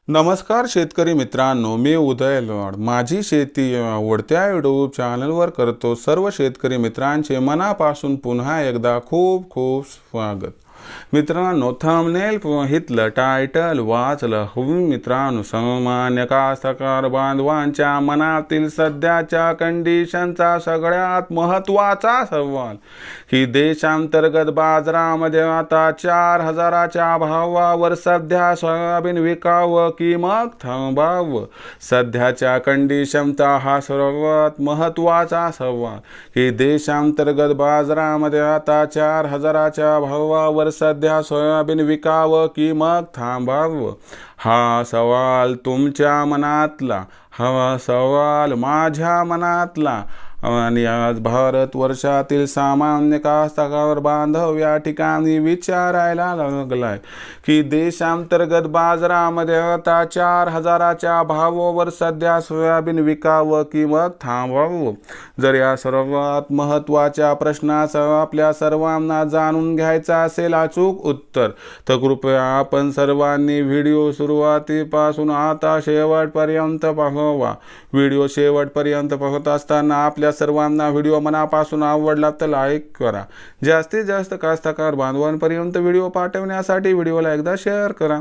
नमस्कार शेतकरी मित्रांनो, मी उदय लवाड माझी शेती या आवडत्या यूट्यूब चॅनलवर करतो सर्व शेतकरी मित्रांचे मनापासून पुन्हा एकदा खूप खूप स्वागत। मित्रांनो, थंबनेल पाहितलं, टायटल वाचलं, मित्रांनो सामान्य कास्तकार बांधवांच्या मनातील सध्याच्या कंडिशनचा सगळ्यात महत्त्वाचा सवाल की देशांतर्गत बाजारामध्ये आता 4000च्या भावावर सध्या सोयाबीन विकावं की मग थांबावं। सध्याच्या कंडिशनचा हा सर्वात महत्त्वाचा सवाल की देशांतर्गत बाजारामध्ये आता 4000च्या भावावर सध्या सोयाबीन विकावं की मग थांबावं। हा सवाल तुमच्या मनातला, हा सवाल माझ्या मनातला आणि आज भारतवर्षातील सामान्य कास्तकार बांधव या ठिकाणी विचारायला लागलाय की देशांतर्गत बाजारामध्ये आता 4000च्या भावावर सध्या सोयाबीन विकावं की मग थांबावं। जर या सर्वात महत्त्वाच्या प्रश्नाचं आपल्या सर्वांना जाणून घ्यायचं असेल अचूक उत्तर, तर कृपया आपण सर्वांनी व्हिडिओ सुरुवातीपासून आता शेवटपर्यंत पाहावा। व्हिडिओ शेवटपर्यंत पाहत असताना आपल्या सर्वांना व्हिडिओ मनापासून आवडला तर लाईक करा। जास्तीत जास्त कास्तकार बांधवांपर्यंत व्हिडिओ पाठवण्यासाठी व्हिडिओला एकदा शेअर करा।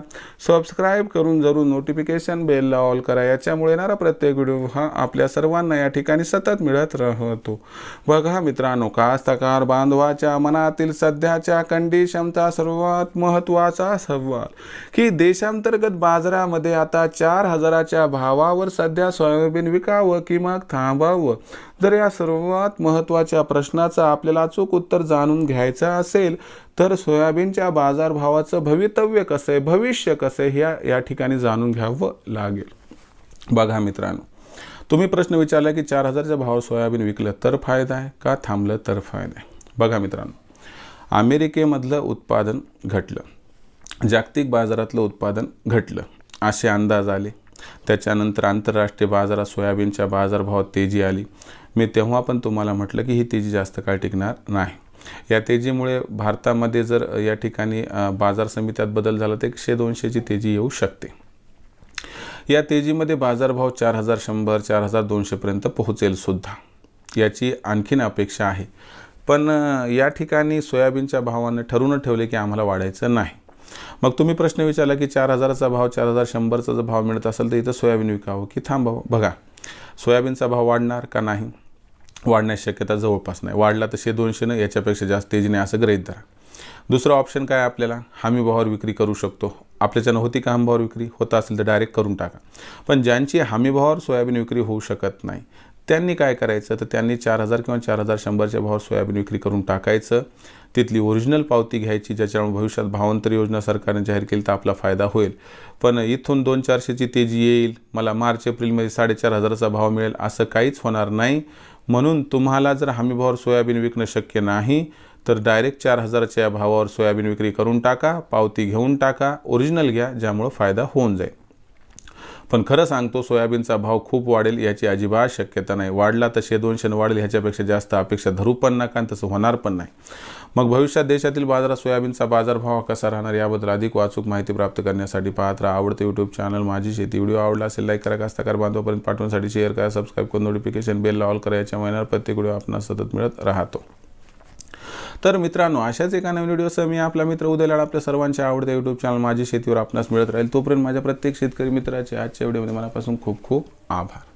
सबस्क्राईब करून जरूर नोटिफिकेशन बेलला ऑल करा, याच्यामुळे येणारा प्रत्येक व्हिडिओ हा आपल्या सर्वांना या ठिकाणी सतत मिळत राहतो। बघा मित्रांनो, कास्तकार बांधवाच्या मनातील सध्याच्या कंडिशनचा सर्वात महत्त्वाचा सवाल की देशांतर्गत बाजारामध्ये आता 4000च्या भावावर सध्या सोयाबीन विकावं की मग थांबावं। जर या सर्वात महत्त्वाच्या प्रश्नाचं आपल्याला अचूक उत्तर जाणून घ्यायचं असेल तर सोयाबीनच्या बाजारभावाचं भवितव्य कसं आहे, भविष्य कसं आहे, या ठिकाणी जाणून घ्यावं लागेल। बघा मित्रांनो, तुम्ही प्रश्न विचारला की 4000च्या भाव सोयाबीन विकलं तर फायदा आहे का थांबलं तर फायदा आहे। बघा मित्रांनो, अमेरिकेमधलं उत्पादन घटलं, जागतिक बाजारातलं उत्पादन घटलं असे अंदाज आले। त्याच्यानंतर आंतरराष्ट्रीय बाजारात सोयाबीनच्या बाजारभावात तेजी आली। मी तेव्हा पण तुम्हाला म्हटलं की ही तेजी जास्त काळ टिकणार नाही। या तेजीमुळे भारतामध्ये जर या ठिकाणी बाजार समित्यात बदल झाला तर 100-200ची तेजी येऊ शकते। या तेजीमध्ये बाजारभाव 4100 4200 पर्यंत पोहोचेल सुद्धा, याची आणखीन अपेक्षा आहे। पण या ठिकाणी सोयाबीनच्या भावाने ठरवून ठेवले की आम्हाला वाढायचं नाही। मग तुम्ही प्रश्न विचारला की 4000चा भाव 4100चा जर भाव मिळत असेल तर इथं सोयाबीन विकावं की थांबावं। बघा, सोयाबीनचा भाव वाढणार का नाही, वाढण्याची शक्यता जवळपास नाही। वाढला तर 100-200 याच्यापेक्षा जास्त तेजीने असं गृहीत धरा। दुसरा ऑप्शन काय, आपल्याला हमी भावावर विक्री करू शकतो। आपल्याच्यानं होती का हमी भावावर विक्री, होता असेल तर डायरेक्ट करून टाका। पण ज्यांची हमी भावावर सोयाबीन विक्री होऊ शकत नाही त्यांनी काय करायचं, तर त्यांनी 4000 किंवा 4100च्या भावावर सोयाबीन विक्री करून टाकायचं। तिथली ओरिजिनल पावती घ्यायची, ज्याच्यामुळे भविष्यात भावांतर योजना सरकारने जाहीर केली तर आपला फायदा होईल। पण इथून 200-400ची तेजी येईल, मला मार्च एप्रिलमध्ये 4500चा भाव मिळेल असं काहीच होणार नाही। म्हणून तुम्हाला जर हमी भावावर सोयाबीन विकणं शक्य नाही तर डायरेक्ट 4000च्या भावावर सोयाबीन विक्री करून टाका, पावती घेऊन टाका, ओरिजिनल घ्या, ज्यामुळे फायदा होऊन जाईल। पण खरं सांगतो, सोयाबीनचा भाव खूप वाढेल याची अजिबात शक्यता नाही। वाढला तर 100-200 वाढेल, ह्याच्यापेक्षा जास्त अपेक्षा धरू पण नका आणि तसं होणार पण नाही। मग भविष्यात देशातील बाजारात सोयाबीनचा बाजारभाव कसा राहणार याबद्दल अधिक वाचूक माहिती प्राप्त करण्यासाठी पाहत राहा आवडते यूट्यूब चॅनल माझी शेती। व्हिडिओ आवडला असेल लाईक करा, कास्तकार बांधवांपर्यंत पाठवण्यासाठी शेअर करा, सबस्क्राईब करून नोटिफिकेशन बेलला ऑल करा, याच्यामुळे येणारा प्रत्येक व्हिडिओ आपणास सतत मिळत राहतो। तर मित्रांनो, अशाच एका नवीन व्हिडिओसह मी आपला मित्र उदय लवाड आपल्या सर्वांच्या आवडत्या यूट्यूब चॅनल माझी शेतीवर आपणास मिळत राहील। तोपर्यंत माझ्या प्रत्येक शेतकरी मित्राचे आजच्या व्हिडिओमध्ये मनापासून खूप खूप आभार।